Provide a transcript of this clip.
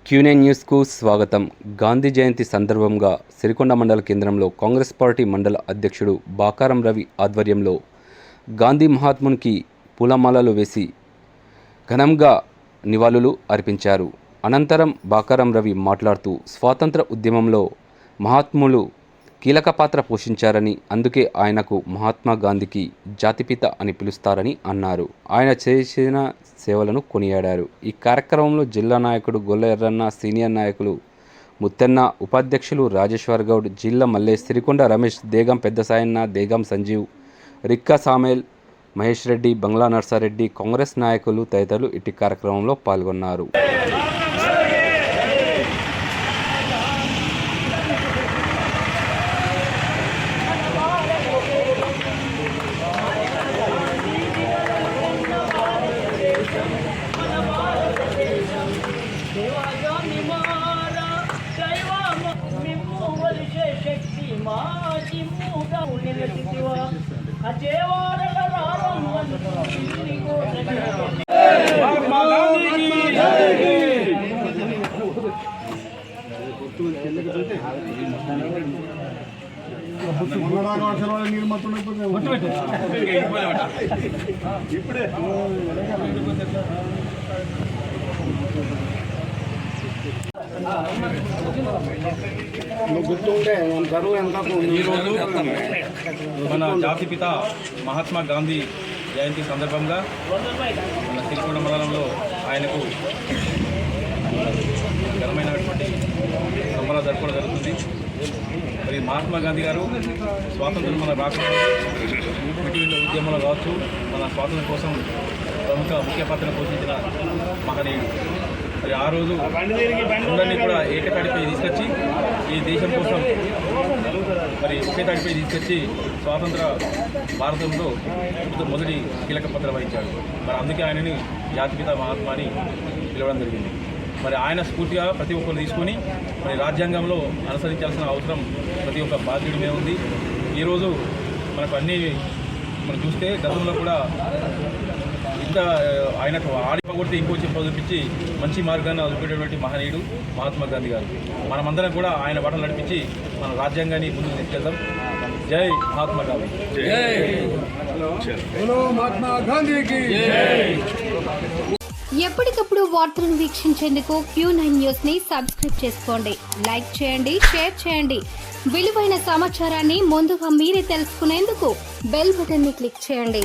Q9 న్యూస్కు స్వాగతం. గాంధీ జయంతి సందర్భంగా సిరికొండ మండల కేంద్రంలో కాంగ్రెస్ పార్టీ మండల అధ్యక్షుడు బాకారం రవి ఆధ్వర్యంలో గాంధీ మహాత్మునికి పూలమాలలు వేసి ఘనంగా నివాళులు అర్పించారు. అనంతరం బాకారం రవి మాట్లాడుతూ స్వాతంత్ర ఉద్యమంలో మహాత్ములు కీలక పాత్ర పోషించారని, అందుకే ఆయనకు మహాత్మా గాంధీకి జాతిపిత అని పిలుస్తారని అన్నారు. ఆయన చేసిన సేవలను కొనియాడారు. ఈ కార్యక్రమంలో జిల్లా నాయకుడు గొల్ల ఎర్రన్న, సీనియర్ నాయకులు ముత్తెన్న, ఉపాధ్యక్షులు రాజేశ్వర్ గౌడ్, జిల్లా మల్లేష్, సిరికొండ రమేష్, దేగం పెద్ద సాయన్న, దేగం సంజీవ్, రిక్కా సామేల్, మహేష్ రెడ్డి, బంగ్లా నర్సారెడ్డి, కాంగ్రెస్ నాయకులు తదితరులు ఇట్టి కార్యక్రమంలో పాల్గొన్నారు. మన జాతిపిత మహాత్మా గాంధీ జయంతి సందర్భంగా మన సిరికొండ మండలంలో ఆయనకు ఘనమైనటువంటి సంబరాలు జరుపుకోవడం జరుగుతుంది. మరి మహాత్మా గాంధీ గారు స్వాతంత్రం మన రాకుండా ఉద్యమంలో కావచ్చు, మన స్వాతంత్రం కోసం ముఖ్య పాత్ర పోషించిన మహనీయుడు. మరి ఆ రోజు అందరినీ కూడా ఏకతాటిపై తీసుకొచ్చి ఈ దేశం కోసం మరి ఒకేతాటిపై తీసుకొచ్చి స్వాతంత్ర భారతంలో మొదటి కీలక పాత్ర వహించాడు. మరి అందుకే ఆయనని జాతిపిత మహాత్మా అని పిలవడం జరిగింది. మరి ఆయన స్ఫూర్తిగా ప్రతి ఒక్కరు తీసుకొని మరి రాజ్యాంగంలో అనుసరించాల్సిన అవసరం ప్రతి ఒక్క బాధ్యుడి మీద ఉంది. ఈరోజు మనకు అన్నీ మనం చూస్తే గతంలో కూడా ఇంత ఆయనకు ఆడిపగొడితే ఇంకో చెప్ప చూపించి మంచి మార్గాన్ని అదుపుకునేటువంటి మహనీయుడు మహాత్మా గాంధీ గారు. మనమందరం కూడా ఆయన బాటలు నడిపించి మన రాజ్యాంగాన్ని ముందుకు తీసుకెళ్దాం. జై మహాత్మా గాంధీ. ఎప్పటికప్పుడు వార్తలను వీక్షించేందుకు Q9 న్యూస్ ని సబ్స్క్రైబ్ చేసుకోండి, లైక్ చేయండి, షేర్ చేయండి. విలువైన సమాచారాన్ని ముందుగా మీరే తెలుసుకునేందుకు బెల్ బటన్ ని క్లిక్ చేయండి.